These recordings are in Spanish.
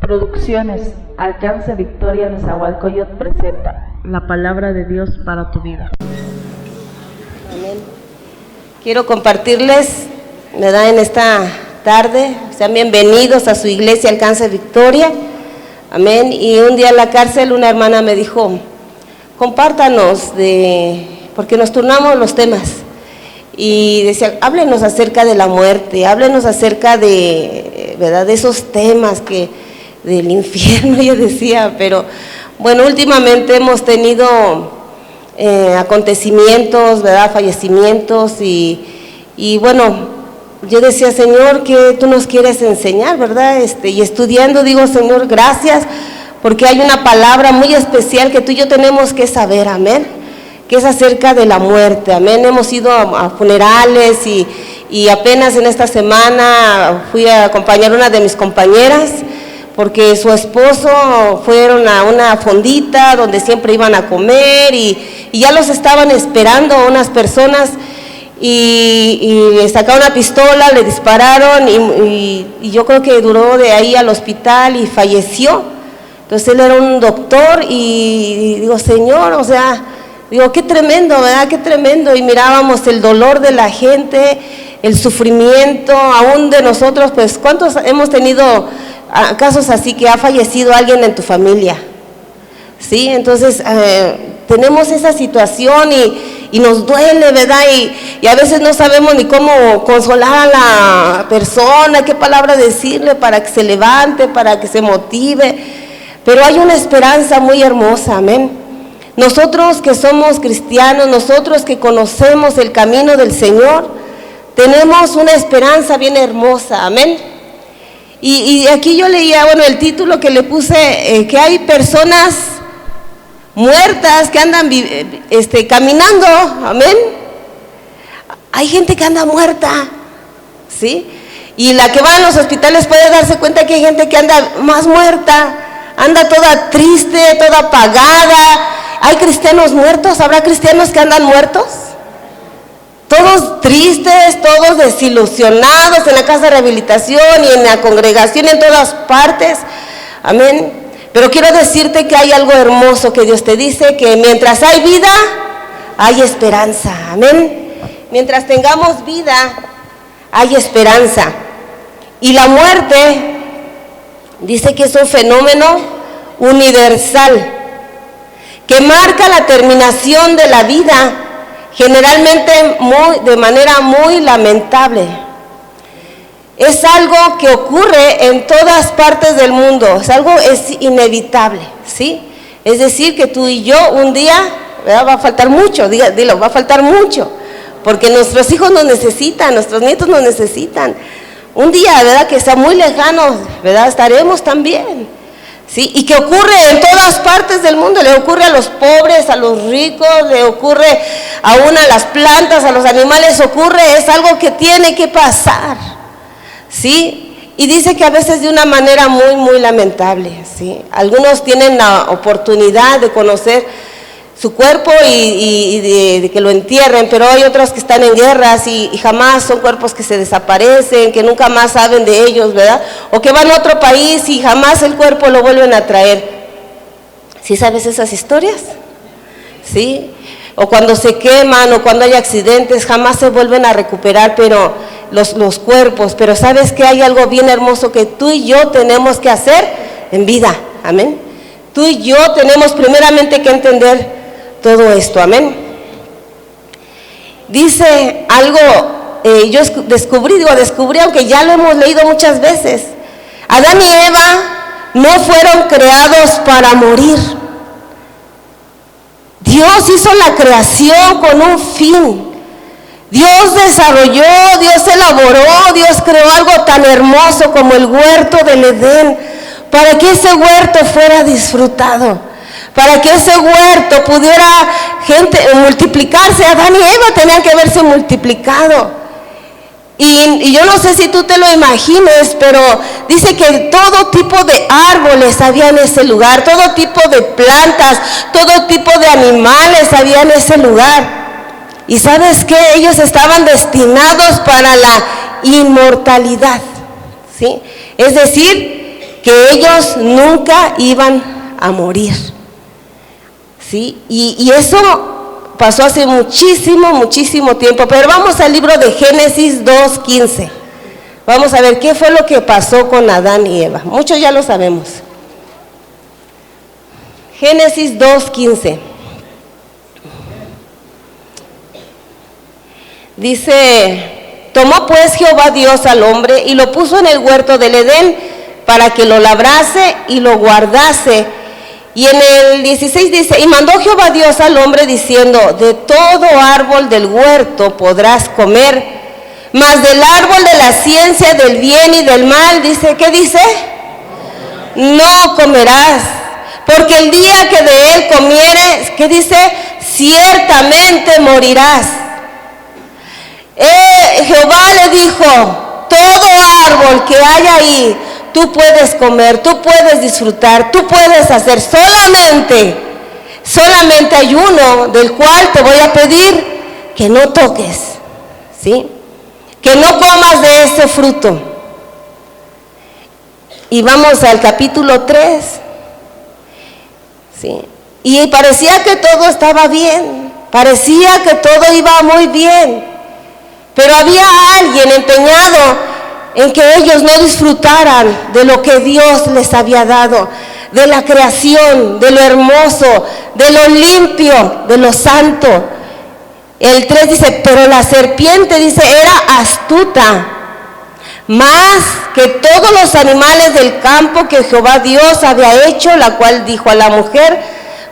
Producciones Alcance Victoria Nezahualcóyotl presenta la palabra de Dios para tu vida. Amén. Quiero compartirles, ¿verdad?, en esta tarde, sean bienvenidos a su iglesia Alcance Victoria. Amén. Y un día en la cárcel una hermana me dijo, compártanos porque nos turnamos los temas. Y decía, háblenos acerca de la muerte, háblenos acerca de, ¿verdad?, de esos temas del infierno, yo decía. Pero bueno, últimamente hemos tenido acontecimientos, ¿verdad?, fallecimientos y bueno, yo decía, Señor, ¿qué tú nos quieres enseñar, verdad? Y estudiando digo, Señor, gracias, porque hay una palabra muy especial que tú y yo tenemos que saber, amén, que es acerca de la muerte, amén. Hemos ido a funerales y apenas en esta semana fui a acompañar a una de mis compañeras, porque su esposo fueron a una fondita donde siempre iban a comer y ya los estaban esperando unas personas y le sacaron una pistola, le dispararon y yo creo que duró de ahí al hospital y falleció. Entonces él era un doctor y digo, Señor, o sea, digo, qué tremendo, ¿verdad? Qué tremendo. Y mirábamos el dolor de la gente, el sufrimiento, aún de nosotros, pues, ¿cuántos hemos tenido casos así que ha fallecido alguien en tu familia? Sí, entonces tenemos esa situación y nos duele, ¿verdad? Y a veces no sabemos ni cómo consolar a la persona, qué palabra decirle para que se levante, para que se motive. Pero hay una esperanza muy hermosa, amén. Nosotros que somos cristianos, nosotros que conocemos el camino del Señor, tenemos una esperanza bien hermosa, amén. Y aquí yo leía, bueno, el título que le puse, que hay personas muertas que andan caminando, amén. Hay gente que anda muerta, ¿sí? Y la que va a los hospitales puede darse cuenta que hay gente que anda más muerta, anda toda triste, toda apagada. ¿Hay cristianos muertos? ¿Habrá cristianos que andan muertos? Todos tristes, todos desilusionados en la casa de rehabilitación y en la congregación, en todas partes, amén. Pero quiero decirte que hay algo hermoso que Dios te dice, que mientras hay vida, hay esperanza, amén. Mientras tengamos vida, hay esperanza. Y la muerte, dice que es un fenómeno universal, que marca la terminación de la vida, generalmente de manera muy lamentable. Es algo que ocurre en todas partes del mundo, es inevitable, ¿sí? Es decir, que tú y yo un día, ¿verdad?, va a faltar mucho, dilo, va a faltar mucho, porque nuestros hijos nos necesitan, nuestros nietos nos necesitan. Un día, ¿verdad?, que sea muy lejano, ¿verdad?, estaremos también, ¿sí? Y que ocurre en todas partes del mundo, le ocurre a los pobres, a los ricos, le ocurre aún a las plantas, a los animales, es algo que tiene que pasar, ¿sí? Y dice que a veces de una manera muy, muy lamentable, ¿sí? Algunos tienen la oportunidad de conocer su cuerpo y de que lo entierren, pero hay otros que están en guerras y jamás son cuerpos que se desaparecen, que nunca más saben de ellos, ¿verdad? O que van a otro país y jamás el cuerpo lo vuelven a traer. ¿Sí sabes esas historias? ¿Sí? O cuando se queman o cuando hay accidentes, jamás se vuelven a recuperar, pero los cuerpos. Pero ¿sabes que hay algo bien hermoso que tú y yo tenemos que hacer en vida? Amén. Tú y yo tenemos primeramente que entender todo esto, amén. Dice algo, yo descubrí, aunque ya lo hemos leído muchas veces, Adán y Eva no fueron creados para morir. Dios hizo la creación con un fin. Dios desarrolló, Dios elaboró, Dios creó algo tan hermoso como el huerto del Edén, para que ese huerto fuera disfrutado, para que ese huerto pudiera multiplicarse. Adán y Eva tenían que haberse multiplicado. Y yo no sé si tú te lo imagines, pero dice que todo tipo de árboles había en ese lugar, todo tipo de plantas, todo tipo de animales había en ese lugar. Y ¿sabes qué? Ellos estaban destinados para la inmortalidad, ¿sí? Es decir, que ellos nunca iban a morir. ¿Sí? Y eso pasó hace muchísimo tiempo. Pero vamos al libro de Génesis 2:15. Vamos a ver qué fue lo que pasó con Adán y Eva. Muchos ya lo sabemos. Génesis 2:15. Dice: tomó pues Jehová Dios al hombre y lo puso en el huerto del Edén para que lo labrase y lo guardase. Y en el 16 dice: y mandó Jehová Dios al hombre diciendo: de todo árbol del huerto podrás comer, mas del árbol de la ciencia del bien y del mal, dice, ¿qué dice? No comerás, porque el día que de él comieres, ¿qué dice? Ciertamente morirás. Jehová le dijo: todo árbol que hay ahí, tú puedes comer, tú puedes disfrutar, tú puedes hacer, solamente hay uno del cual te voy a pedir que no toques, ¿sí? Que no comas de ese fruto. Y vamos al capítulo 3, ¿sí? Y parecía que todo estaba bien, parecía que todo iba muy bien, pero había alguien empeñado en que ellos no disfrutaran de lo que Dios les había dado, de la creación, de lo hermoso, de lo limpio, de lo santo. El 3 dice: pero la serpiente, dice, era astuta, más que todos los animales del campo que Jehová Dios había hecho, la cual dijo a la mujer: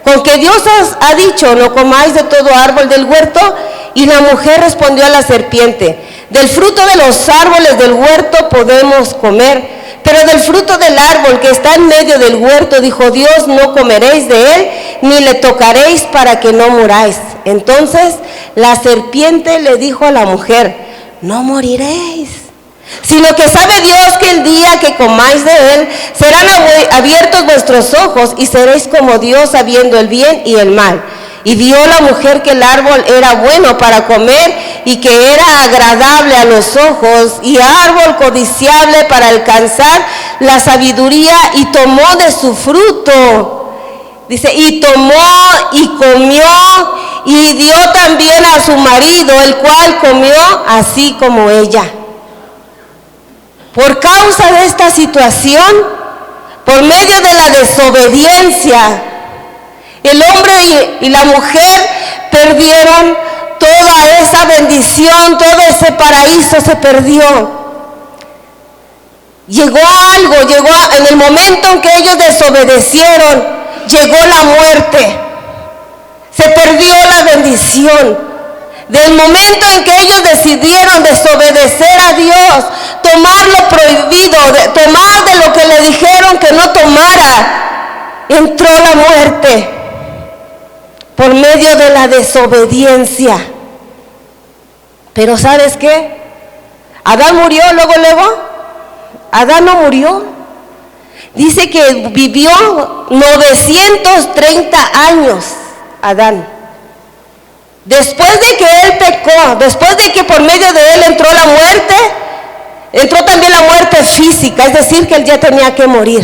con que Dios os ha dicho, no comáis de todo árbol del huerto. Y la mujer respondió a la serpiente: del fruto de los árboles del huerto podemos comer, pero del fruto del árbol que está en medio del huerto, dijo Dios, no comeréis de él, ni le tocaréis para que no muráis. Entonces la serpiente le dijo a la mujer: no moriréis, sino que sabe Dios que el día que comáis de él, serán abiertos vuestros ojos, y seréis como Dios, sabiendo el bien y el mal. Y vio la mujer que el árbol era bueno para comer, y que era agradable a los ojos, y árbol codiciable para alcanzar la sabiduría, y tomó de su fruto. Dice: y tomó y comió, y dio también a su marido, el cual comió así como ella. Por causa de esta situación, por medio de la desobediencia, el hombre y la mujer perdieron toda esa bendición, todo ese paraíso se perdió. Llegó en el momento en que ellos desobedecieron, llegó la muerte, se perdió la bendición. Del momento en que ellos decidieron desobedecer a Dios, tomar lo prohibido, tomar de lo que le dijeron que no tomara, entró la muerte por medio de la desobediencia. Pero ¿sabes qué? Adán murió luego. Adán no murió. Dice que vivió 930 años Adán. Después de que él pecó, después de que por medio de él entró la muerte, entró también la muerte física, es decir, que él ya tenía que morir.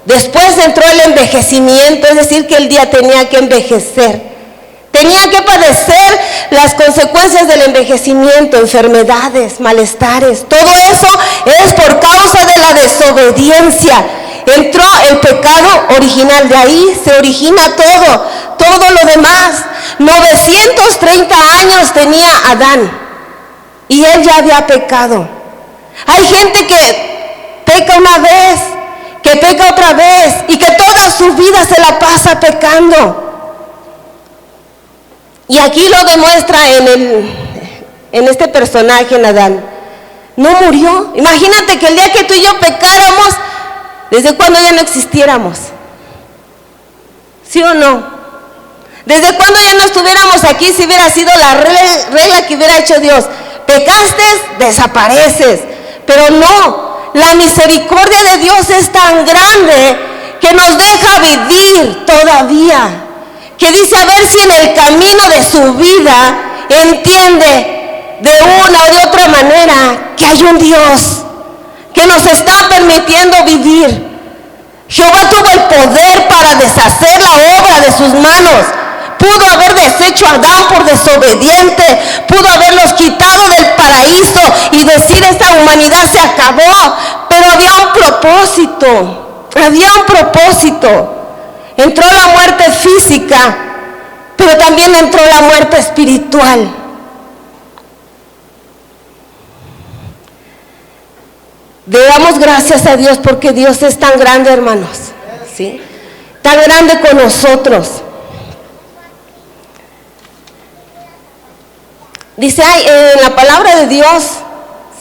Después entró el envejecimiento, es decir, que él ya tenía que envejecer. Tenía que padecer las consecuencias del envejecimiento, enfermedades, malestares. Todo eso es por causa de la desobediencia. Entró el pecado original, de ahí se origina todo lo demás. 930 años tenía Adán y él ya había pecado. Hay gente que peca una vez, que peca otra vez, y que toda su vida se la pasa pecando. Y aquí lo demuestra en este personaje, en Adán. No murió. Imagínate que el día que tú y yo pecáramos, ¿desde cuándo ya no existiéramos? ¿Sí o no? ¿Desde cuándo ya no estuviéramos aquí si hubiera sido la regla que hubiera hecho Dios? Pecaste, desapareces. Pero no, la misericordia de Dios es tan grande que nos deja vivir todavía. Que dice a ver si en el camino de su vida entiende de una o de otra manera que hay un Dios que nos está permitiendo vivir. poder para deshacer la obra de sus manos. Pudo haber deshecho a Adán por desobediente, pudo haberlos quitado del paraíso y decir esta humanidad se acabó, pero había un propósito. Entró la muerte física, pero también entró la muerte espiritual. Damos gracias a Dios porque Dios es tan grande, hermanos, ¿sí? Tan grande con nosotros. Dice en la palabra de Dios,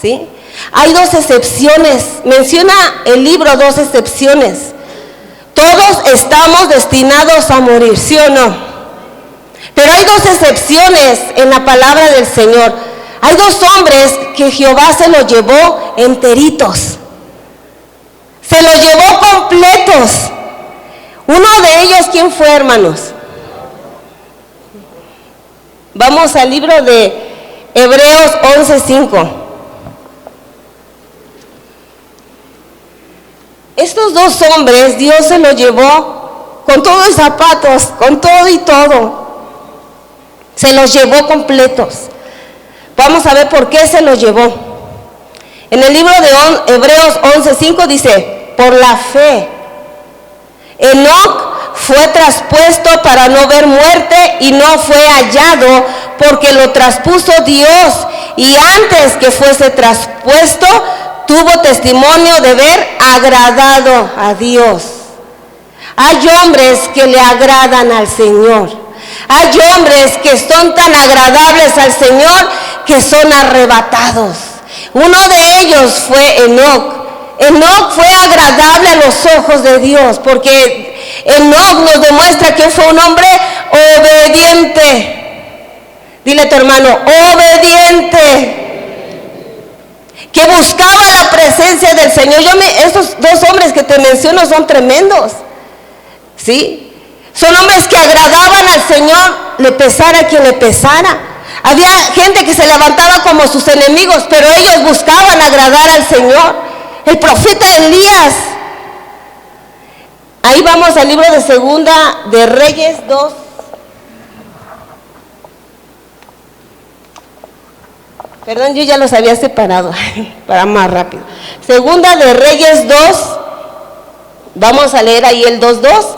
¿sí? Hay 2 excepciones. Menciona el libro 2 excepciones. Todos estamos destinados a morir, ¿sí o no? Pero hay 2 excepciones en la palabra del Señor. Hay 2 hombres que Jehová se los llevó enteritos. Se los llevó completos. Uno de ellos, ¿quién fue, hermanos? Vamos al libro de Hebreos 11:5. Estos 2 hombres, Dios se los llevó con todos los zapatos, con todo y todo. Se los llevó completos. Vamos a ver por qué se los llevó. En el libro de Hebreos 11:5 dice, por la fe, Enoc fue traspuesto para no ver muerte y no fue hallado porque lo traspuso Dios, y antes que fuese traspuesto tuvo testimonio de ver agradado a Dios. Hay hombres que le agradan al Señor. Hay hombres que son tan agradables al Señor que son arrebatados. Uno de ellos fue Enoc. Enoc fue agradable a los ojos de Dios porque Enoc nos demuestra que fue un hombre obediente. Dile a tu hermano, obediente. Que buscaba la presencia del Señor. Esos 2 hombres que te menciono son tremendos, ¿sí? Son hombres que agradaban al Señor, le pesara a quien le pesara. Había gente que se levantaba como sus enemigos, pero ellos buscaban agradar al Señor. El profeta Elías. Ahí vamos al libro de Segunda de Reyes 2. Perdón, yo ya los había separado para más rápido. Segunda de Reyes 2, vamos a leer ahí el 2:2.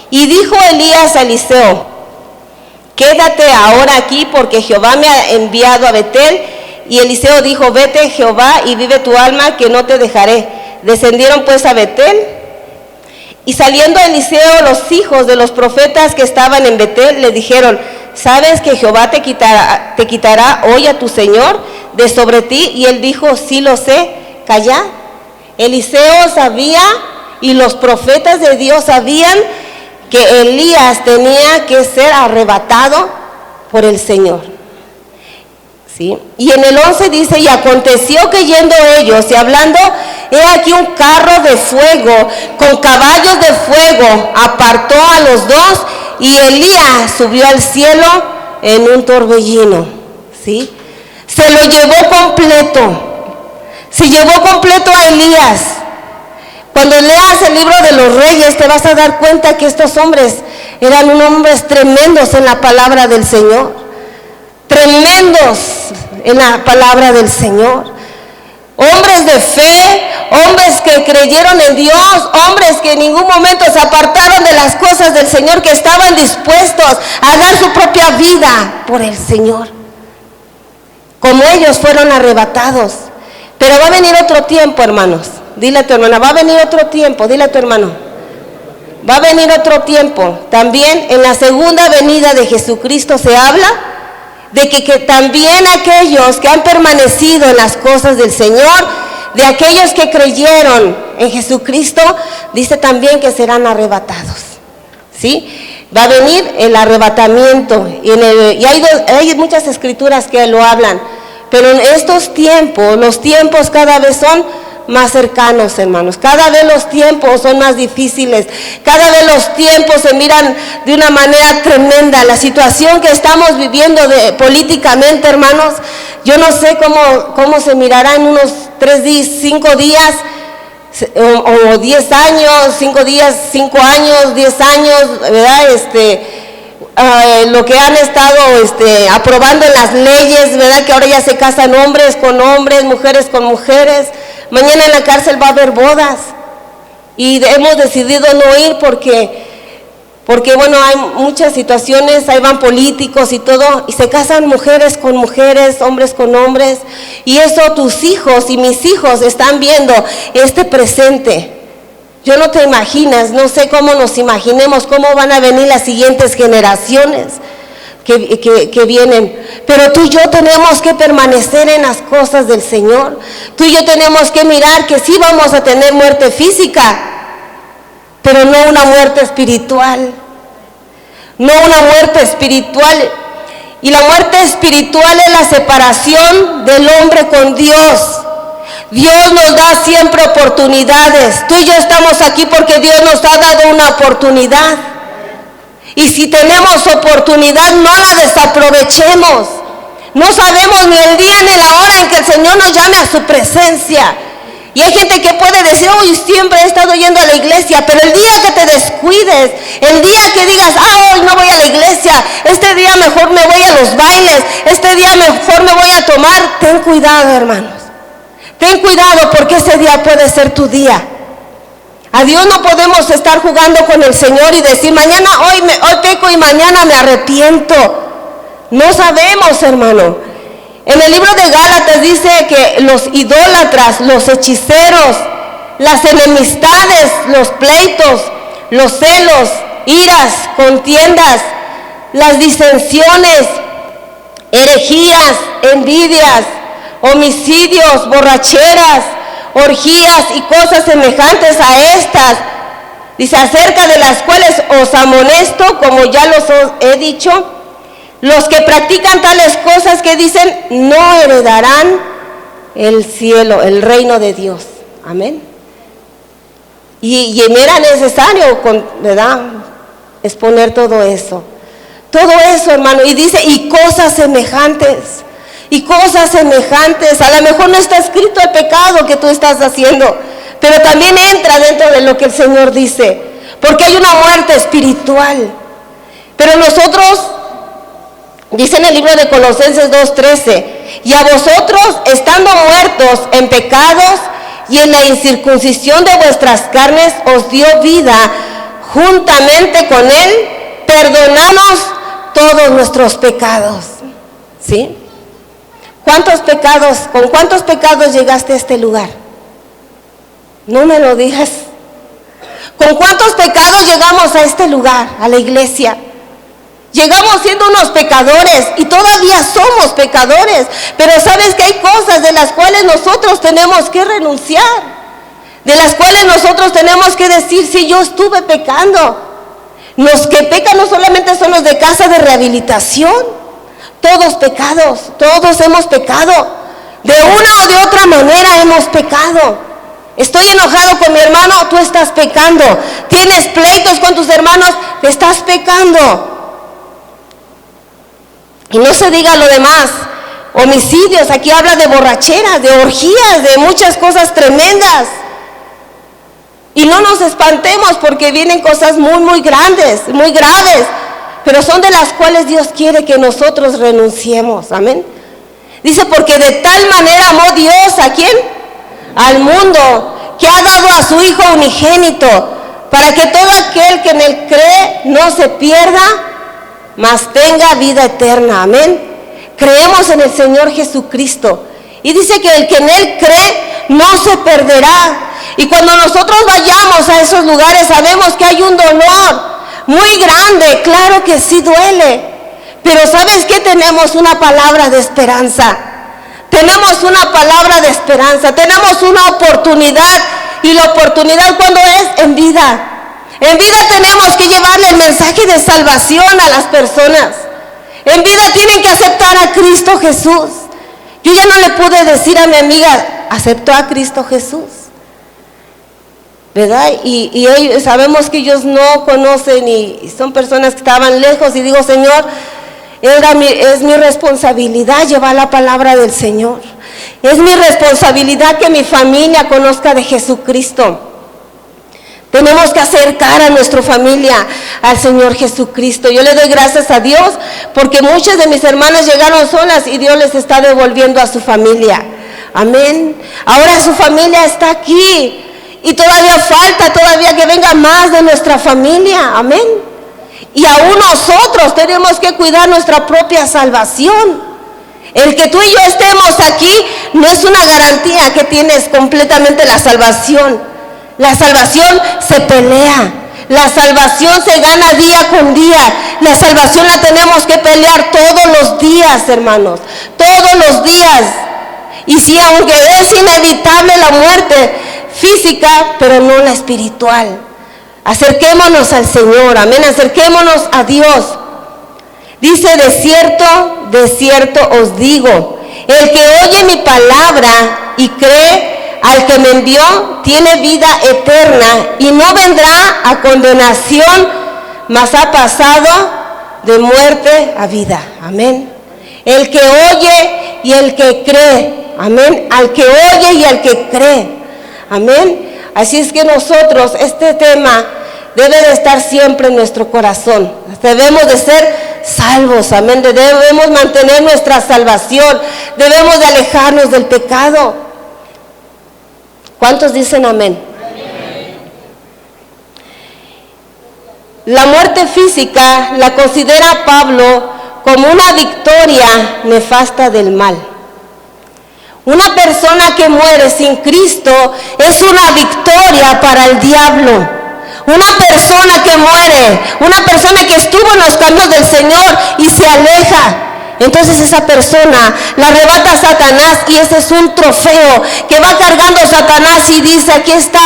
Y dijo Elías a Eliseo, quédate ahora aquí porque Jehová me ha enviado a Betel. Y Eliseo dijo, vete Jehová y vive tu alma que no te dejaré. Descendieron pues a Betel. Y saliendo Eliseo, los hijos de los profetas que estaban en Betel le dijeron, ¿sabes que Jehová te quitará hoy a tu señor de sobre ti? Y él dijo, sí lo sé, callad. Eliseo sabía y los profetas de Dios sabían que Elías tenía que ser arrebatado por el Señor. ¿Sí? Y en el 11 dice, y aconteció que yendo ellos y hablando, he aquí un carro de fuego con caballos de fuego apartó a los 2 y Elías subió al cielo en un torbellino. ¿Sí? Se lo llevó completo. Se llevó completo a Elías. Cuando leas el libro de los Reyes te vas a dar cuenta que estos hombres eran unos hombres tremendos en la palabra del Señor. Tremendos en la palabra del Señor. Hombres de fe, hombres que creyeron en Dios, hombres que en ningún momento se apartaron de las cosas del Señor, que estaban dispuestos a dar su propia vida por el Señor. Como ellos fueron arrebatados. Pero va a venir otro tiempo, hermanos. Dile a tu hermana, va a venir otro tiempo. Dile a tu hermano, va a venir otro tiempo. También en la segunda venida de Jesucristo se habla de que también aquellos que han permanecido en las cosas del Señor, de aquellos que creyeron en Jesucristo, dice también que serán arrebatados. ¿Sí? Va a venir el arrebatamiento. Y hay muchas escrituras que lo hablan. Pero en estos tiempos, los tiempos cada vez son más cercanos, hermanos. Cada vez los tiempos son más difíciles. Cada vez los tiempos se miran de una manera tremenda. La situación que estamos viviendo políticamente, hermanos, yo no sé cómo se mirará en unos 3 días, 5 días. o 10 años, 5 días, 5 años, 10 años, ¿verdad? Lo que han estado aprobando en las leyes, ¿verdad? Que ahora ya se casan hombres con hombres, mujeres con mujeres. Mañana en la cárcel va a haber bodas. Y hemos decidido no ir porque bueno, hay muchas situaciones, ahí van políticos y todo, y se casan mujeres con mujeres, hombres con hombres, y eso tus hijos y mis hijos están viendo este presente. Yo no te imaginas, no sé cómo nos imaginemos, cómo van a venir las siguientes generaciones que vienen, pero tú y yo tenemos que permanecer en las cosas del Señor. Tú y yo tenemos que mirar que sí vamos a tener muerte física, pero no una muerte espiritual, no una muerte espiritual. Y la muerte espiritual es la separación del hombre con Dios. Dios nos da siempre oportunidades. Tú y yo estamos aquí porque Dios nos ha dado una oportunidad. Y si tenemos oportunidad, no la desaprovechemos. No sabemos ni el día ni la hora en que el Señor nos llame a su presencia. Y hay gente que puede decir, hoy siempre he estado yendo a la iglesia, pero el día que te descuides, el día que digas, hoy no voy a la iglesia, este día mejor me voy a los bailes, este día mejor me voy a tomar, ten cuidado, hermanos. Ten cuidado porque ese día puede ser tu día. A Dios no podemos estar jugando con el Señor y decir, hoy peco y mañana me arrepiento. No sabemos, hermano. En el libro de Gálatas dice que los idólatras, los hechiceros, las enemistades, los pleitos, los celos, iras, contiendas, las disensiones, herejías, envidias, homicidios, borracheras, orgías y cosas semejantes a estas, dice, acerca de las cuales os amonesto, como ya los he dicho, los que practican tales cosas, que dicen, no heredarán el cielo, el reino de Dios. Amén. Y me era necesario, ¿verdad?, exponer todo eso, hermano. Y dice, y cosas semejantes. Y cosas semejantes. A lo mejor no está escrito el pecado que tú estás haciendo, pero también entra dentro de lo que el Señor dice, porque hay una muerte espiritual. Pero nosotros, dice en el libro de Colosenses 2:13, y a vosotros, estando muertos en pecados y en la incircuncisión de vuestras carnes, os dio vida juntamente con Él, perdonamos todos nuestros pecados. ¿Sí? ¿Con cuántos pecados llegaste a este lugar? No me lo digas. ¿Con cuántos pecados llegamos a este lugar, a la iglesia? Llegamos siendo unos pecadores y todavía somos pecadores, pero sabes que hay cosas de las cuales nosotros tenemos que renunciar, de las cuales nosotros tenemos que decir, si yo estuve pecando. Los que pecan no solamente son los de casa de rehabilitación. Todos pecados, todos hemos pecado. De una o de otra manera hemos pecado. Estoy enojado con mi hermano, tú estás pecando. Tienes pleitos con tus hermanos, te estás pecando. Y no se diga lo demás. Homicidios, aquí habla de borracheras, de orgías, de muchas cosas tremendas. Y no nos espantemos porque vienen cosas muy, muy grandes, muy graves, pero son de las cuales Dios quiere que nosotros renunciemos. Amén. Dice, porque de tal manera amó Dios, ¿a quién? Al mundo, que ha dado a su Hijo unigénito, para que todo aquel que en Él cree no se pierda, mas tenga vida eterna. Amén. Creemos en el Señor Jesucristo. Y dice que el que en Él cree no se perderá. Y cuando nosotros vayamos a esos lugares, sabemos que hay un dolor muy grande, claro que sí duele, pero ¿sabes qué? Tenemos una palabra de esperanza, tenemos una palabra de esperanza, tenemos una oportunidad, y la oportunidad, ¿cuándo es? En vida. En vida tenemos que llevarle el mensaje de salvación a las personas. En vida tienen que aceptar a Cristo Jesús. Yo ya no le pude decir a mi amiga, aceptó a Cristo Jesús, ¿verdad? Y sabemos que ellos no conocen y son personas que estaban lejos, y digo, Señor, Es mi responsabilidad llevar la palabra del Señor. Es mi responsabilidad que mi familia conozca de Jesucristo. Tenemos que acercar a nuestra familia al Señor Jesucristo. Yo le doy gracias a Dios porque muchas de mis hermanas llegaron solas y Dios les está devolviendo a su familia. Amén. Ahora su familia está aquí y todavía falta, que venga más de nuestra familia. Amén. Y aún nosotros tenemos que cuidar nuestra propia salvación. El que tú y yo estemos aquí no es una garantía que tienes completamente la salvación. La salvación se pelea, la salvación se gana día con día, la salvación la tenemos que pelear todos los días, hermanos, todos los días. Y sí, aunque es inevitable la muerte física, pero no la espiritual. Acerquémonos al Señor, amén, acerquémonos a Dios. Dice, de cierto os digo, el que oye mi palabra y cree al que me envió, tiene vida eterna y no vendrá a condenación, mas ha pasado de muerte a vida. Amén. El que oye y el que cree. Amén. Al que oye y al que cree. Amén. Así es que nosotros, este tema debe de estar siempre en nuestro corazón. Debemos de ser salvos. Amén. Debemos mantener nuestra salvación. Debemos de alejarnos del pecado. ¿Cuántos dicen amén? La muerte física la considera Pablo como una victoria nefasta del mal. Una persona que muere sin Cristo es una victoria para el diablo. Una persona que muere, una persona que estuvo en los caminos del Señor y se aleja, entonces esa persona la arrebata a Satanás y ese es un trofeo que va cargando Satanás y dice, aquí está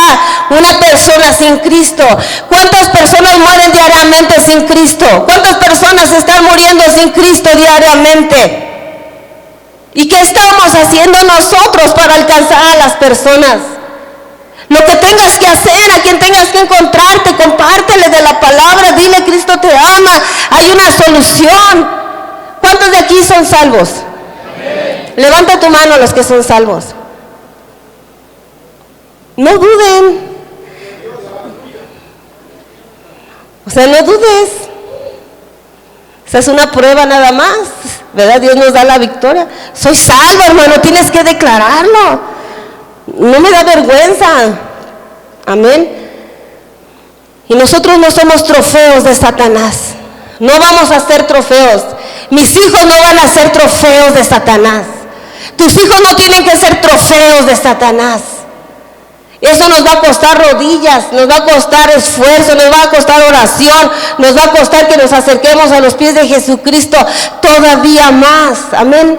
una persona sin Cristo. ¿Cuántas personas mueren diariamente sin Cristo? ¿Cuántas personas están muriendo sin Cristo diariamente? ¿Y qué estamos haciendo nosotros para alcanzar a las personas? Lo que tengas que hacer, a quien tengas que encontrarte, compártele de la palabra, dile, Cristo te ama, hay una solución. ¿Cuántos de aquí son salvos? Amén. Levanta tu mano los que son salvos. No duden. O sea, no dudes. Esa es una prueba nada más, ¿verdad? Dios nos da la victoria. Soy salvo, hermano, tienes que declararlo. No me da vergüenza. Amén. Y nosotros no somos trofeos de Satanás. No vamos a ser trofeos. Mis hijos no van a ser trofeos de Satanás. Tus hijos no tienen que ser trofeos de Satanás. Eso nos va a costar rodillas, nos va a costar esfuerzo, nos va a costar oración, nos va a costar que nos acerquemos a los pies de Jesucristo todavía más. Amén.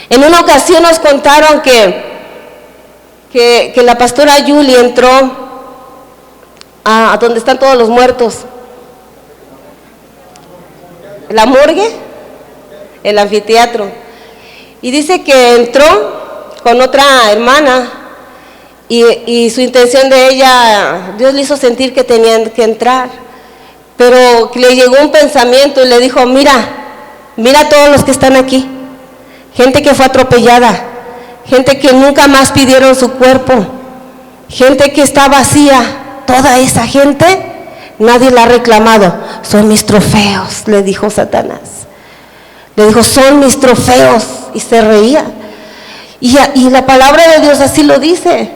En una ocasión nos contaron que la pastora Yuli entró a donde están todos los muertos. La morgue, el anfiteatro, y dice que entró con otra hermana y su intención de ella, Dios le hizo sentir que tenían que entrar, pero le llegó un pensamiento y le dijo, mira todos los que están aquí, gente que fue atropellada, gente que nunca más pidieron su cuerpo, gente que está vacía, toda esa gente nadie la ha reclamado, son mis trofeos, le dijo Satanás. Le dijo, son mis trofeos, y se reía. Y la palabra de Dios así lo dice.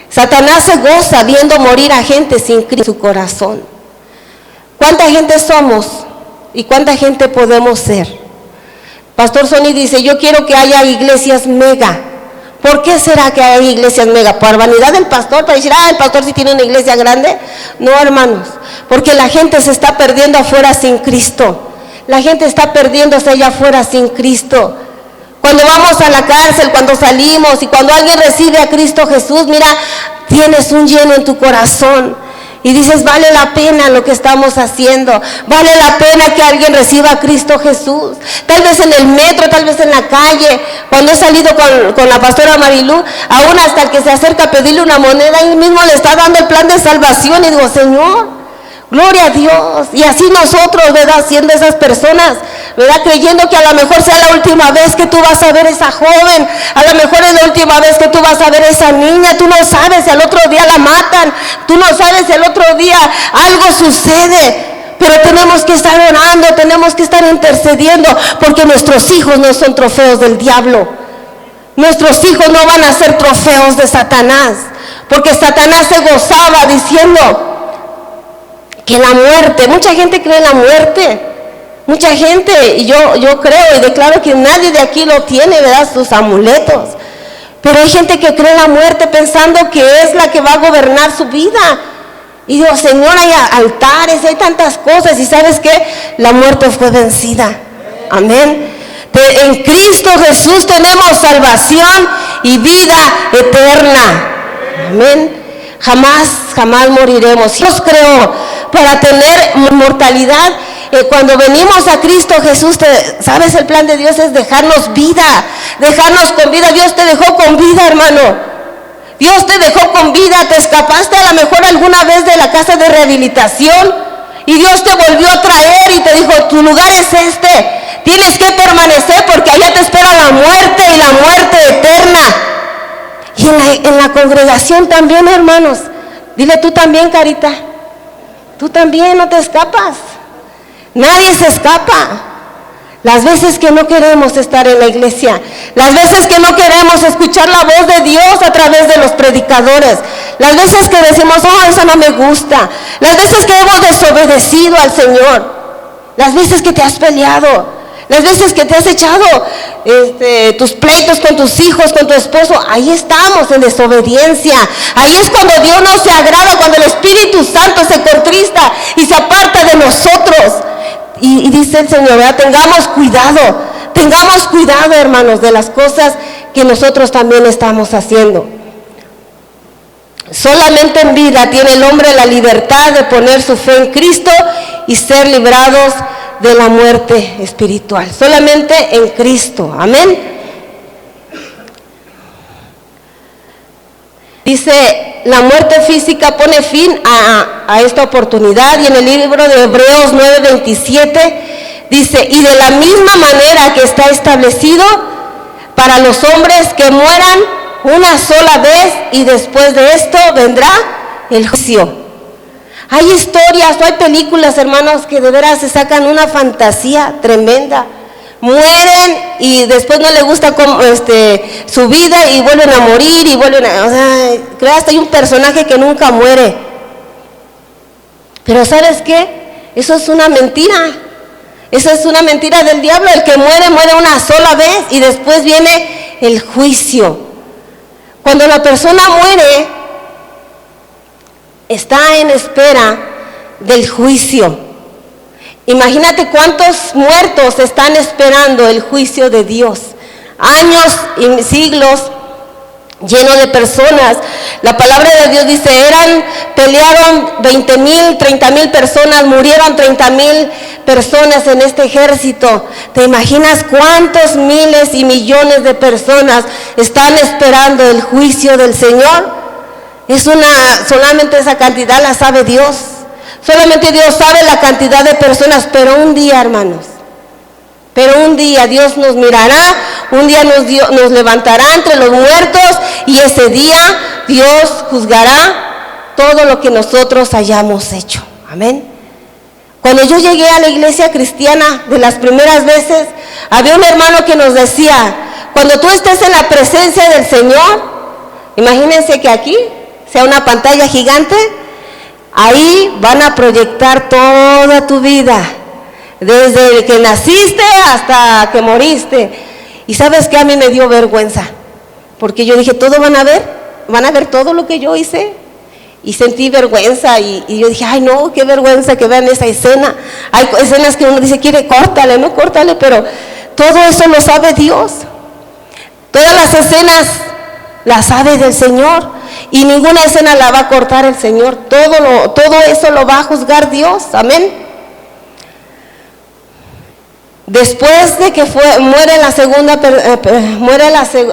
Satanás se goza viendo morir a gente sin Cristo en su corazón. ¿Cuánta gente somos y cuánta gente podemos ser? Pastor Sony dice, yo quiero que haya iglesias mega. ¿Por qué será que hay iglesias mega? ¿Por vanidad del pastor? ¿Para decir, el pastor sí tiene una iglesia grande? No, hermanos, porque la gente se está perdiendo afuera sin Cristo. La gente está perdiéndose allá afuera sin Cristo. Cuando vamos a la cárcel, cuando salimos y cuando alguien recibe a Cristo Jesús, mira, tienes un lleno en tu corazón. Y dices, vale la pena lo que estamos haciendo, vale la pena que alguien reciba a Cristo Jesús. Tal vez en el metro, tal vez en la calle, cuando he salido con la pastora Marilú, aún hasta el que se acerca a pedirle una moneda, él mismo le está dando el plan de salvación. Y digo, Señor, Gloria a Dios. Y así nosotros, ¿verdad? Siendo esas personas, ¿verdad? Creyendo que a lo mejor sea la última vez que tú vas a ver esa joven, a lo mejor es la última vez que tú vas a ver esa niña. Tú no sabes si al otro día la matan, tú no sabes si al otro día algo sucede. Pero tenemos que estar orando, tenemos que estar intercediendo, porque nuestros hijos no son trofeos del diablo. Nuestros hijos no van a ser trofeos de Satanás, porque Satanás se gozaba diciendo que la muerte, mucha gente cree en la muerte, mucha gente, y yo creo y declaro que nadie de aquí lo tiene, ¿verdad? Sus amuletos. Pero hay gente que cree en la muerte pensando que es la que va a gobernar su vida. Y digo, Señor, hay altares, hay tantas cosas, y ¿sabes qué? La muerte fue vencida. Amén. En Cristo Jesús tenemos salvación y vida eterna. Amén. Jamás moriremos. Dios creó para tener inmortalidad. Cuando venimos a Cristo Jesús, ¿sabes? El plan de Dios es dejarnos vida, dejarnos con vida. Dios te dejó con vida, hermano. Dios te dejó con vida. Te escapaste a lo mejor alguna vez de la casa de rehabilitación y Dios te volvió a traer y te dijo, tu lugar es este. Tienes que permanecer porque allá te espera la muerte y la muerte eterna. Y en la congregación también, hermanos. Dile tú también, Carita. Tú también no te escapas. Nadie se escapa. Las veces que no queremos estar en la iglesia, las veces que no queremos escuchar la voz de Dios a través de los predicadores, las veces que decimos, oh, eso no me gusta, las veces que hemos desobedecido al Señor, las veces que te has peleado, las veces que te has echado tus pleitos con tus hijos, con tu esposo, ahí estamos en desobediencia. Ahí es cuando Dios no se agrada, cuando el Espíritu Santo se contrista y se aparta de nosotros. Y dice el Señor, ¿verdad? Tengamos cuidado, hermanos, de las cosas que nosotros también estamos haciendo. Solamente en vida tiene el hombre la libertad de poner su fe en Cristo y ser librados de la muerte espiritual. Solamente en Cristo. Amén. Dice, la muerte física pone fin a esta oportunidad, y en el libro de Hebreos 9:27 dice, y de la misma manera que está establecido para los hombres que mueran una sola vez, y después de esto vendrá el juicio. Hay historias, hay películas, hermanos, que de veras se sacan una fantasía tremenda. Mueren y después no les gusta su vida y vuelven a morir y vuelven a... O sea, creas, hay un personaje que nunca muere. Pero ¿sabes qué? Eso es una mentira. Eso es una mentira del diablo. El que muere una sola vez y después viene el juicio. Cuando la persona muere, está en espera del juicio. Imagínate cuántos muertos están esperando el juicio de Dios. Años y siglos llenos de personas. La palabra de Dios dice, pelearon 20,000, 30,000 personas, murieron 30,000 personas en este ejército. ¿Te imaginas cuántos miles y millones de personas están esperando el juicio del Señor? Solamente esa cantidad la sabe Dios. Solamente Dios sabe la cantidad de personas, pero un día, hermanos, Dios nos mirará, un día nos levantará entre los muertos, y ese día Dios juzgará todo lo que nosotros hayamos hecho. Amén. Cuando yo llegué a la iglesia cristiana de las primeras veces, había un hermano que nos decía, cuando tú estés en la presencia del Señor, imagínense que aquí sea una pantalla gigante. Ahí van a proyectar toda tu vida, desde que naciste hasta que moriste. Y ¿sabes qué? A mí me dio vergüenza, porque yo dije, ¿todo van a ver todo lo que yo hice? Y sentí vergüenza, y yo dije, ay no, qué vergüenza que vean esa escena. Hay escenas que uno dice, córtale, pero todo eso lo sabe Dios. Todas las escenas las sabe del Señor. Y ninguna escena la va a cortar el Señor. Todo eso lo va a juzgar Dios. Amén. Después de que muere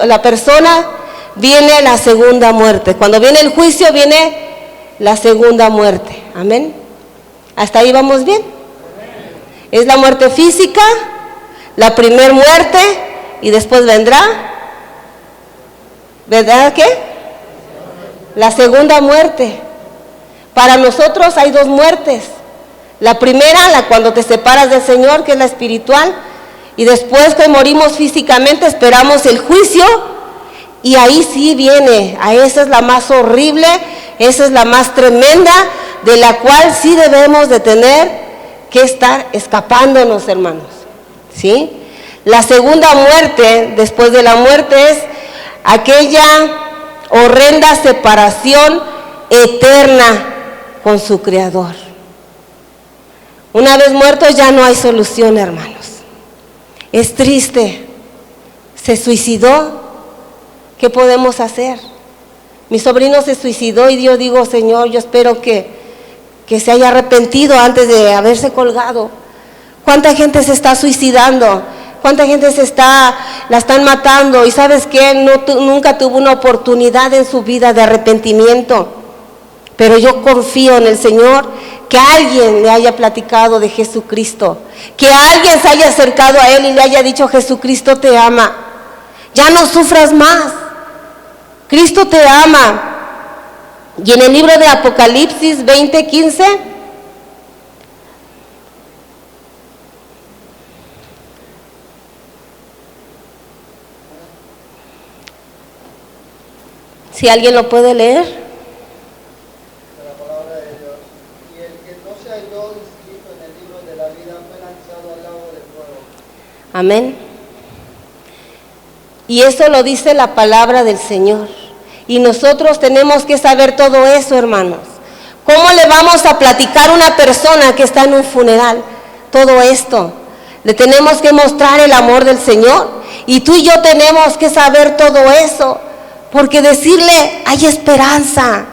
la persona, viene la segunda muerte. Cuando viene el juicio, viene la segunda muerte. Amén. ¿Hasta ahí vamos bien? Es la muerte física, la primer muerte, y después vendrá, ¿verdad qué? La segunda muerte. Para nosotros hay dos muertes. La primera, la cuando te separas del Señor, que es la espiritual, y después que morimos físicamente esperamos el juicio, y ahí sí viene, a esa es la más horrible, esa es la más tremenda, de la cual sí debemos de tener que estar escapándonos, hermanos, ¿sí? La segunda muerte, después de la muerte, es aquella horrenda separación eterna con su Creador. Una vez muertos ya no hay solución, hermanos. Es triste. Se suicidó. ¿Qué podemos hacer? Mi sobrino se suicidó y yo digo, Señor, yo espero que se haya arrepentido antes de haberse colgado. ¿Cuánta gente se está suicidando? ¿Cuánta gente la están matando? Y ¿sabes qué? Nunca tuvo una oportunidad en su vida de arrepentimiento. Pero yo confío en el Señor, que alguien le haya platicado de Jesucristo, que alguien se haya acercado a Él y le haya dicho, Jesucristo te ama, ya no sufras más, Cristo te ama. Y en el libro de Apocalipsis 20:15, si alguien lo puede leer. Amén. Y eso lo dice la palabra del Señor. Y nosotros tenemos que saber todo eso, hermanos. ¿Cómo le vamos a platicar a una persona que está en un funeral todo esto? Le tenemos que mostrar el amor del Señor. Y tú y yo tenemos que saber todo eso. Porque decirle, hay esperanza,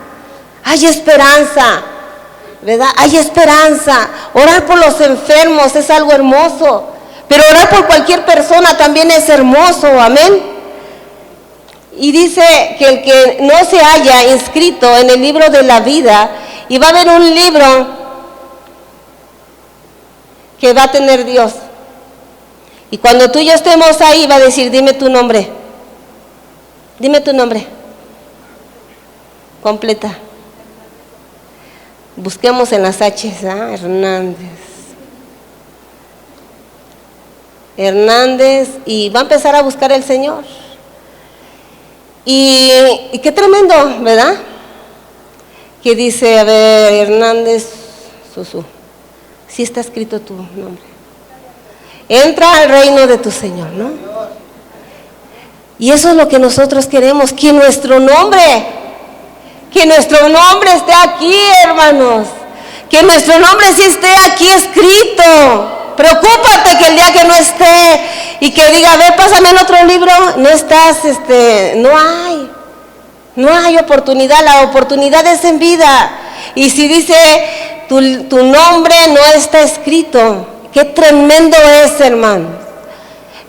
¿verdad? Hay esperanza. Orar por los enfermos es algo hermoso. Pero orar por cualquier persona también es hermoso, amén. Y dice que el que no se haya inscrito en el libro de la vida, y va a haber un libro que va a tener Dios. Y cuando tú y yo estemos ahí, va a decir, dime tu nombre. Dime tu nombre. Completa. Busquemos en las H's, Hernández, y va a empezar a buscar el Señor. Y qué tremendo, ¿verdad? Que dice, a ver, Hernández Susú. Sí está escrito tu nombre. Entra al reino de tu Señor, ¿no? Y eso es lo que nosotros queremos, que nuestro nombre esté aquí, hermanos. Que nuestro nombre sí esté aquí escrito. Preocúpate que el día que no esté y que diga, a ver, pásame el otro libro, no estás, no hay oportunidad, la oportunidad es en vida. Y si dice, tu nombre no está escrito, qué tremendo es, hermano.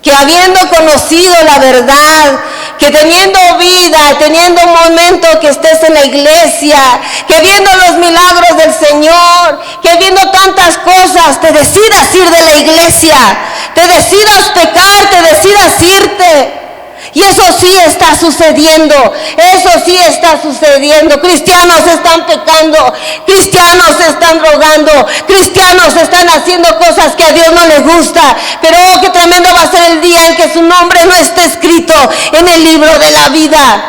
Que habiendo conocido la verdad, que teniendo vida, teniendo un momento que estés en la iglesia, que viendo los milagros del Señor, que viendo tantas cosas, te decidas ir de la iglesia, te decidas pecar, te decidas irte. Y eso sí está sucediendo, cristianos están pecando, cristianos están drogando, cristianos están haciendo cosas que a Dios no le gusta, pero oh, qué tremendo va a ser el día en que su nombre no esté escrito en el libro de la vida.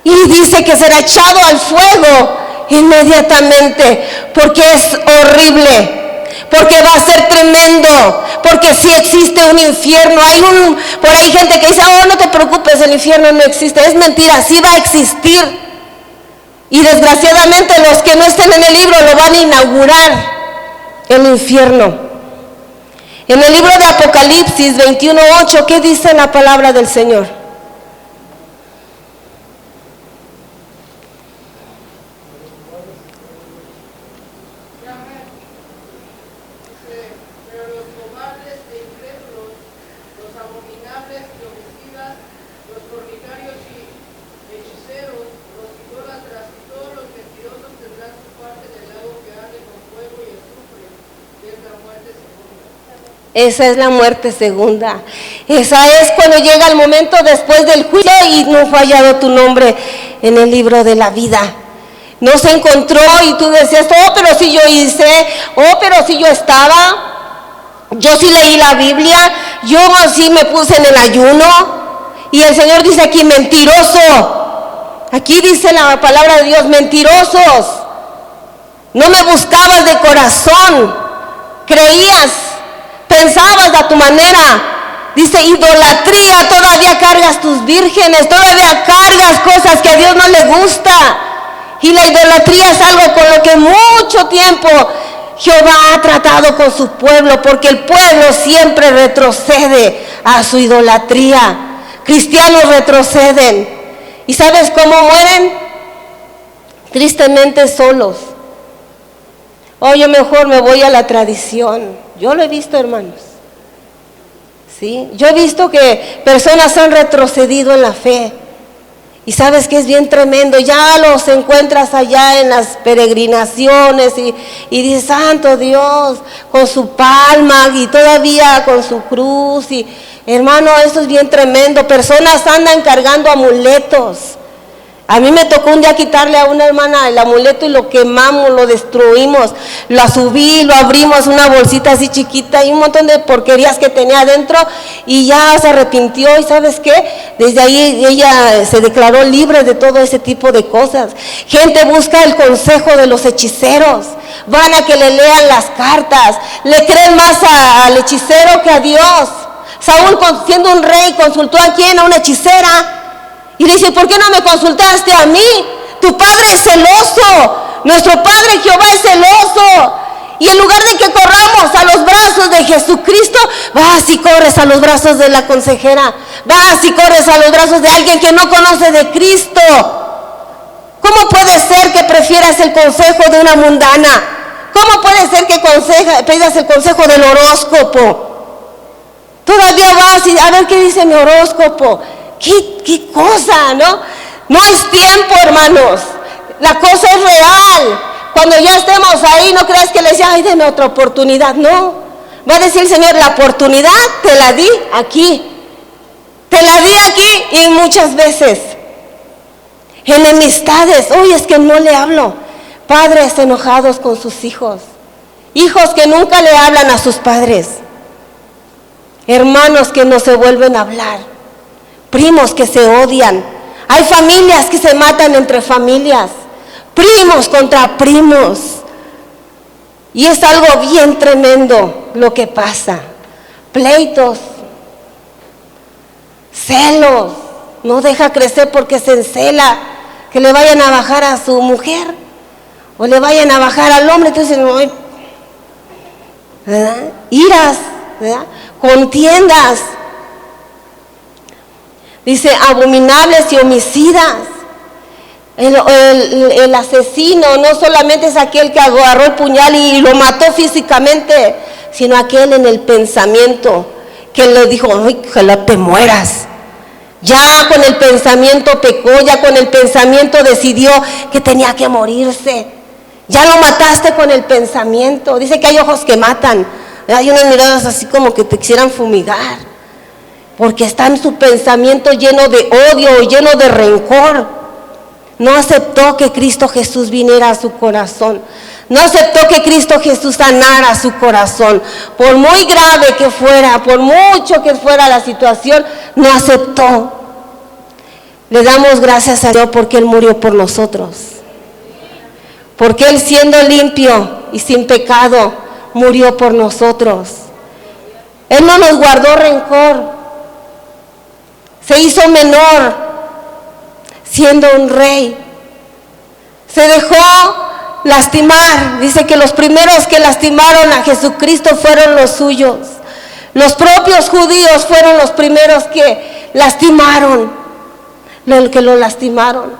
Y dice que será echado al fuego inmediatamente, porque es horrible. Porque va a ser tremendo, porque sí existe un infierno. Por ahí gente que dice, oh, no te preocupes, el infierno no existe. Es mentira, sí va a existir. Y desgraciadamente los que no estén en el libro lo van a inaugurar, el infierno. En el libro de Apocalipsis 21:8, ¿qué dice la palabra del Señor? Esa es la muerte segunda. Esa es cuando llega el momento después del juicio y no fue hallado tu nombre en el libro de la vida. No se encontró y tú decías, oh, pero si yo hice, oh, pero si yo estaba, yo sí leí la Biblia, yo sí me puse en el ayuno. Y el Señor dice aquí, mentiroso. Aquí dice la palabra de Dios, mentirosos. No me buscabas de corazón, creías, pensabas a tu manera. Dice, idolatría, todavía cargas tus vírgenes, todavía cargas cosas que a Dios no le gusta. Y la idolatría es algo con lo que mucho tiempo Jehová ha tratado con su pueblo, porque el pueblo siempre retrocede a su idolatría. Cristianos retroceden. ¿Y sabes cómo mueren? Tristemente solos. Oh, yo mejor me voy a la tradición. Yo lo he visto, hermanos. ¿Sí? Yo he visto que personas han retrocedido en la fe. Y sabes que es bien tremendo, ya los encuentras allá en las peregrinaciones y dices, santo Dios, con su palma y todavía con su cruz. Y hermano, eso es bien tremendo. Personas andan cargando amuletos. A mí me tocó un día quitarle a una hermana el amuleto y lo quemamos, lo destruimos, lo subí, lo abrimos, una bolsita así chiquita y un montón de porquerías que tenía adentro, y ya se arrepintió. Y ¿sabes qué? Desde ahí ella se declaró libre de todo ese tipo de cosas. Gente busca el consejo de los hechiceros, van a que le lean las cartas, le creen más al hechicero que a Dios. Saúl, siendo un rey, consultó a quién, a una hechicera. Y le dice, ¿por qué no me consultaste a mí? Tu padre es celoso, nuestro Padre Jehová es celoso. Y en lugar de que corramos a los brazos de Jesucristo, vas y corres a los brazos de la consejera, vas y corres a los brazos de alguien que no conoce de Cristo. ¿Cómo puede ser que prefieras el consejo de una mundana? ¿Cómo puede ser que pidas el consejo del horóscopo? Todavía vas y a ver qué dice mi horóscopo. ¿Qué cosa, no? No es tiempo, hermanos. La cosa es real. Cuando ya estemos ahí, no creas que le decía, ay, deme otra oportunidad. No. Va a decir el Señor, la oportunidad te la di aquí. Te la di aquí y muchas veces. Enemistades. Uy, es que no le hablo. Padres enojados con sus hijos. Hijos que nunca le hablan a sus padres. Hermanos que no se vuelven a hablar. Primos que se odian. Hay familias que se matan entre familias. Primos contra primos. Y es algo bien tremendo lo que pasa. Pleitos. Celos. No deja crecer porque se encela. Que le vayan a bajar a su mujer. O le vayan a bajar al hombre. Entonces, ¿verdad? Iras. ¿Verdad? Contiendas. Dice, abominables y homicidas. El asesino no solamente es aquel que agarró el puñal y lo mató físicamente, sino aquel en el pensamiento que le dijo, ay, ojalá te mueras. Ya con el pensamiento pecó, ya con el pensamiento decidió que tenía que morirse. Ya lo mataste con el pensamiento. Dice que hay ojos que matan. Hay unas miradas así como que te quisieran fumigar. Porque está en su pensamiento lleno de odio, lleno de rencor. No aceptó que Cristo Jesús viniera a su corazón. No aceptó que Cristo Jesús sanara su corazón. Por muy grave que fuera, por mucho que fuera la situación, no aceptó. Le damos gracias a Dios porque Él murió por nosotros. Porque Él, siendo limpio y sin pecado, murió por nosotros. Él no nos guardó rencor. Se hizo menor, siendo un rey. Se dejó lastimar. Dice que los primeros que lastimaron a Jesucristo fueron los suyos. Los propios judíos fueron los primeros que lastimaron, que lo lastimaron.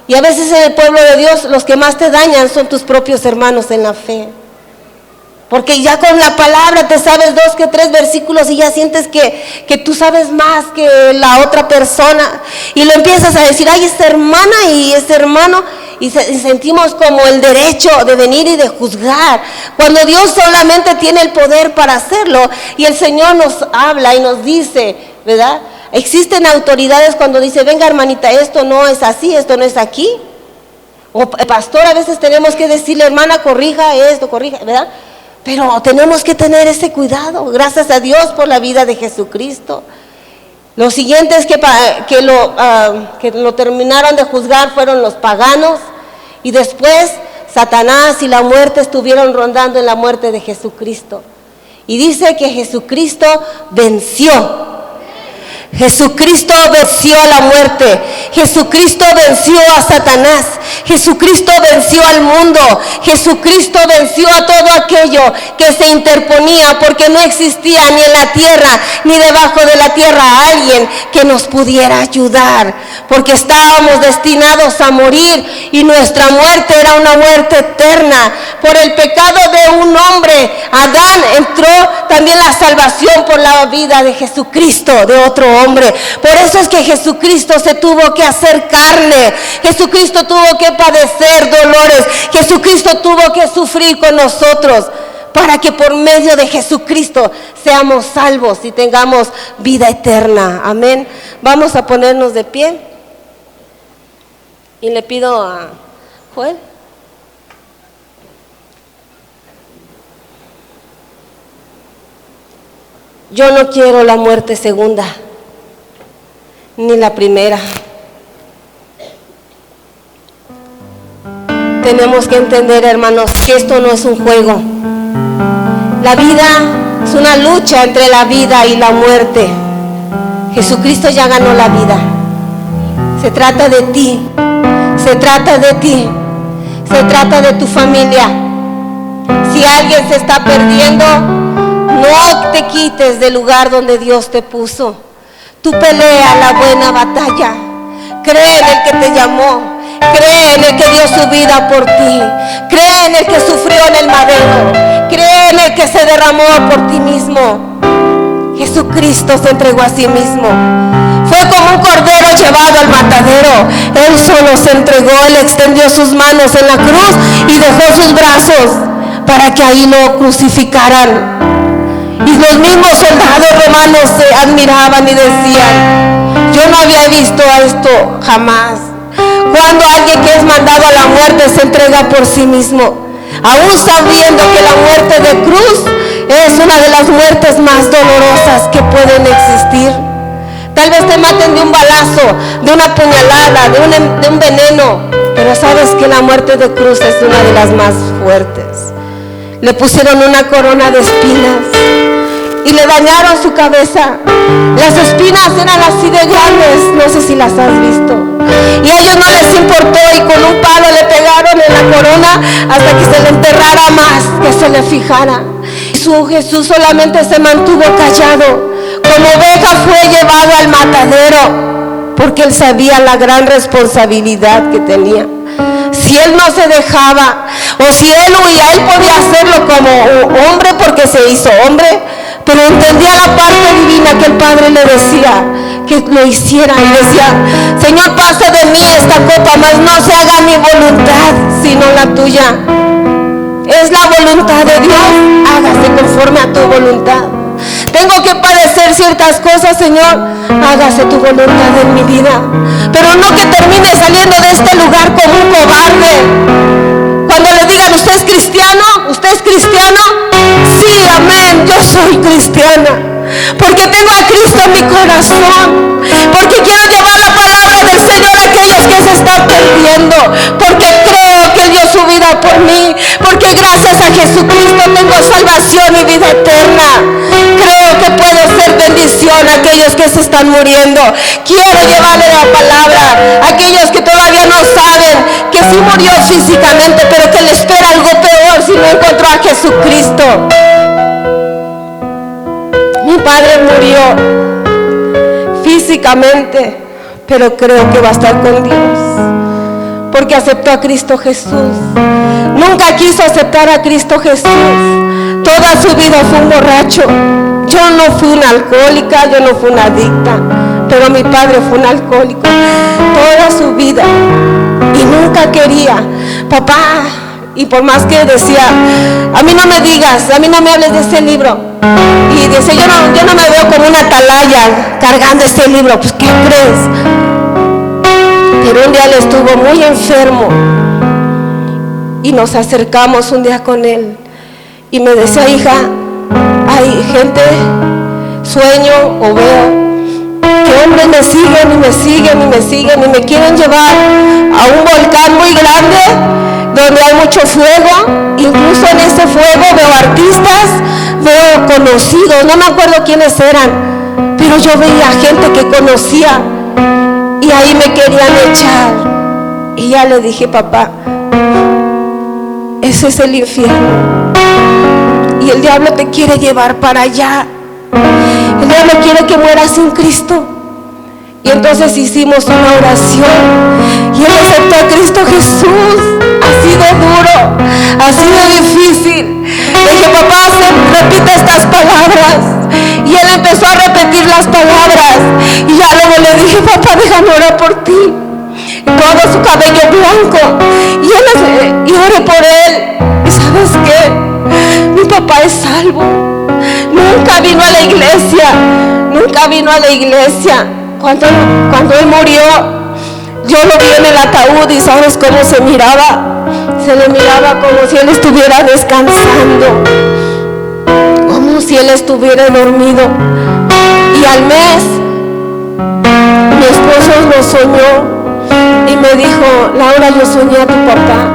Y a veces en el pueblo de Dios los que más te dañan son tus propios hermanos en la fe. Porque ya con la palabra te sabes 2 que 3 versículos y ya sientes que tú sabes más que la otra persona. Y lo empiezas a decir, ay, esta hermana y este hermano. Y sentimos como el derecho de venir y de juzgar. Cuando Dios solamente tiene el poder para hacerlo. Y el Señor nos habla y nos dice, ¿verdad? Existen autoridades cuando dice, venga hermanita, esto no es así, esto no es aquí. O pastor, a veces tenemos que decirle, hermana, corrija esto, corrija, ¿verdad? Pero tenemos que tener ese cuidado. Gracias a Dios por la vida de Jesucristo. Los siguientes que lo terminaron de juzgar fueron los paganos. Y después Satanás y la muerte estuvieron rondando en la muerte de Jesucristo. Y dice que Jesucristo venció. Jesucristo venció a la muerte. Jesucristo venció a Satanás. Jesucristo venció al mundo. Jesucristo venció a todo aquello que se interponía, porque no existía ni en la tierra ni debajo de la tierra alguien que nos pudiera ayudar, porque estábamos destinados a morir y nuestra muerte era una muerte eterna. Por el pecado de un hombre, Adán, entró también la salvación por la vida de Jesucristo, de otro hombre. Por eso es que Jesucristo se tuvo que hacer carne. Jesucristo tuvo que padecer dolores. Jesucristo tuvo que sufrir con nosotros para que por medio de Jesucristo seamos salvos y tengamos vida eterna. Amén. Vamos a ponernos de pie. Y le pido a Joel. Yo no quiero la muerte segunda, ni la primera. Tenemos que entender, hermanos, que esto no es un juego. La vida es una lucha entre la vida y la muerte. Jesucristo ya ganó la vida. Se trata de ti. Se trata de ti. Se trata de tu familia. Si alguien se está perdiendo, no te quites del lugar donde Dios te puso. Tú pelea la buena batalla. Cree en el que te llamó. Cree en el que dio su vida por ti. Cree en el que sufrió en el madero. Cree en el que se derramó por ti mismo. Jesucristo se entregó a sí mismo. Fue como un cordero llevado al matadero. Él solo se entregó. Él extendió sus manos en la cruz y dejó sus brazos para que ahí lo crucificaran. Y los mismos soldados romanos se admiraban y decían, yo no había visto esto jamás. Cuando alguien que es mandado a la muerte se entrega por sí mismo, aún sabiendo que la muerte de cruz es una de las muertes más dolorosas que pueden existir. Tal vez te maten de un balazo, de una puñalada, de un veneno, pero sabes que la muerte de cruz es una de las más fuertes. Le pusieron una corona de espinas y le dañaron su cabeza. Las espinas eran así de grandes, no sé si las has visto. Y a ellos no les importó y con un palo le pegaron en la corona hasta que se le enterrara más, que se le fijara. Su Jesús solamente se mantuvo callado. Como oveja fue llevado al matadero, porque él sabía la gran responsabilidad que tenía. Si él no se dejaba, o si él huía, él podía hacerlo como hombre porque se hizo hombre, pero entendía la parte divina que el Padre le decía que lo hiciera, y decía, Señor, pasa de mí esta copa, mas no se haga mi voluntad sino la tuya. Es la voluntad de Dios, hágase conforme a tu voluntad. Tengo que padecer ciertas cosas, Señor, hágase tu voluntad en mi vida, pero no que termine saliendo de este lugar como un cobarde. Cuando le digan, ¿usted es cristiano? ¿Usted es cristiano? Sí, amén, yo soy cristiana, porque tengo a Cristo en mi corazón, porque quiero llevar la palabra del Señor a aquellos que se están perdiendo, porque creo que Él dio su vida por mí, porque gracias a Jesucristo tengo salvación y vida eterna. Creo que puedo ser bendición a aquellos que se están muriendo. Quiero llevarle la palabra a aquellos que todavía no saben que sí murió físicamente, pero que le espera algo peor si no encontró a Jesucristo. Mi padre murió físicamente, pero creo que va a estar con Dios, porque aceptó a Cristo Jesús. Nunca quiso aceptar a Cristo Jesús. Toda su vida fue un borracho. Yo no fui una alcohólica, yo no fui una adicta, pero mi padre fue un alcohólico toda su vida y nunca quería, papá. Y por más que decía, a mí no me digas, a mí no me hables de ese libro, y decía, yo no me veo como una atalaya cargando este libro. Pues ¿qué crees? Pero un día él estuvo muy enfermo y nos acercamos un día con él y me decía, hija, hay gente, sueño o veo que hombres me siguen y me siguen y me siguen y me quieren llevar a un volcán muy grande donde hay mucho fuego. Incluso en ese fuego veo artistas, veo conocidos, no me acuerdo quiénes eran, pero yo veía gente que conocía y ahí me querían echar. Y ya le dije, papá, ese es el infierno y el diablo te quiere llevar para allá. El diablo quiere que mueras sin Cristo. Y entonces hicimos una oración y él aceptó a Cristo Jesús. Ha sido duro, ha sido difícil. Le dije, papá, repite estas palabras. Y él empezó a repetir las palabras. Y ya luego le dije, papá, déjame orar por ti. Todo su cabello blanco. Y oré por él. ¿Y sabes qué? Mi papá es salvo. Nunca vino a la iglesia. Nunca vino a la iglesia. Cuando él murió, yo lo vi en el ataúd y ¿sabes cómo se miraba? Se le miraba como si él estuviera descansando, como si él estuviera dormido. Y al mes, mi esposo lo soñó y me dijo, Laura, yo soñé a tu papá.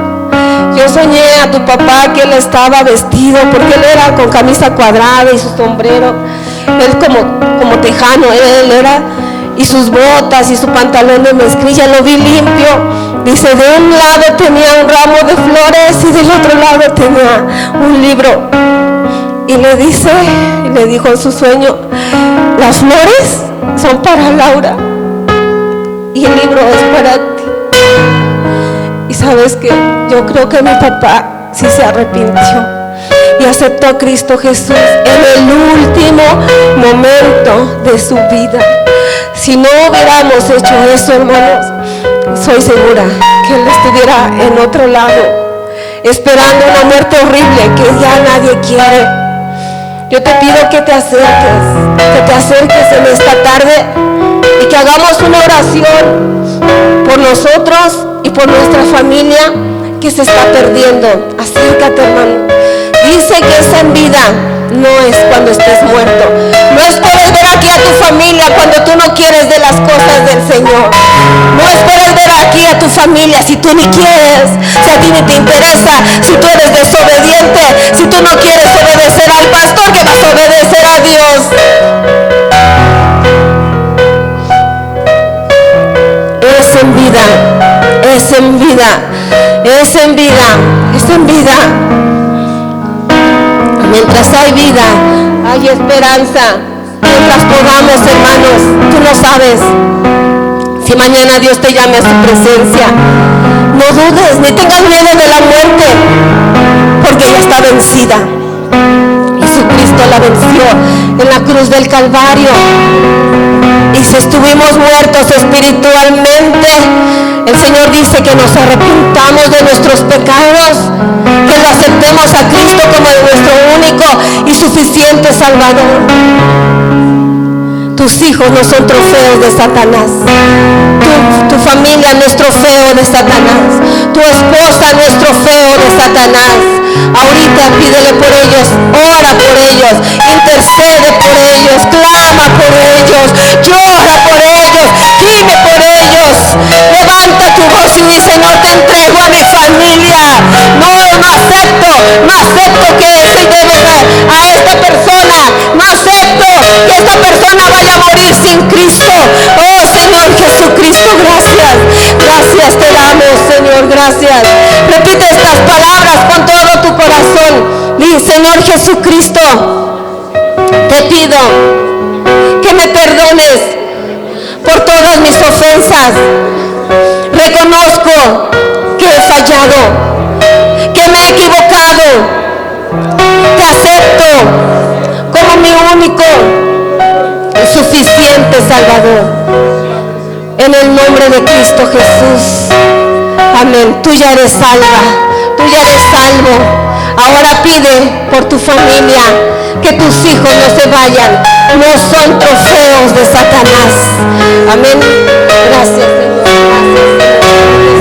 Yo soñé a tu papá que él estaba vestido, porque él era con camisa cuadrada y su sombrero, él como tejano, él era, y sus botas y su pantalón de mezclilla, lo vi limpio. Dice, de un lado tenía un ramo de flores y del otro lado tenía un libro. Y le dijo en su sueño, las flores son para Laura y el libro es para ti. Y sabes que yo creo que mi papá sí se arrepintió y aceptó a Cristo Jesús en el último momento de su vida. Si no hubiéramos hecho eso, hermanos, soy segura que él estuviera en otro lado, esperando una muerte horrible que ya nadie quiere. Yo te pido que te acerques en esta tarde y que hagamos una oración por nosotros y por nuestra familia que se está perdiendo. Acércate, hermano. Dice que es en vida, no es cuando estés muerto. No esperes ver aquí a tu familia cuando tú no quieres de las cosas del Señor. No esperes ver aquí a tu familia si tú ni quieres, si a ti ni te interesa, si tú eres desobediente, si tú no quieres obedecer al pastor, que vas a obedecer a Dios. Es en vida, es en vida, es en vida, es en vida. Mientras hay vida, hay esperanza. Mientras podamos, hermanos, tú no sabes si mañana Dios te llame a su presencia. No dudes, ni tengas miedo de la muerte, porque ya está vencida. Jesucristo la venció en la cruz del Calvario. Y si estuvimos muertos espiritualmente, el Señor dice que nos arrepintamos de nuestros pecados, que lo aceptemos a Cristo como nuestro único y suficiente Salvador. Tus hijos no son trofeos de Satanás. Tu familia no es trofeo de Satanás. Tu esposa no es trofeo de Satanás. Ahorita pídele por ellos, ora por ellos, intercede por ellos, clama por ellos, llora por ellos, gime por ellos. Levanta tu voz y dice, no te entrego a mi familia. No acepto que se lleve a esta persona. No acepto que esta persona vaya a morir sin Cristo. Oh Señor Jesucristo, gracias. Gracias te damos, Señor, gracias. Repite estas palabras con todo tu corazón. Di, Señor Jesucristo, te pido que me perdones por todas mis ofensas. Reconozco que he fallado, que me he equivocado. Te acepto suficiente Salvador. En el nombre de Cristo Jesús. Amén. Tú ya eres salva, tú ya eres salvo. Ahora pide por tu familia, que tus hijos no se vayan, no son trofeos de Satanás. Amén. Gracias, Señor. Gracias, Señor.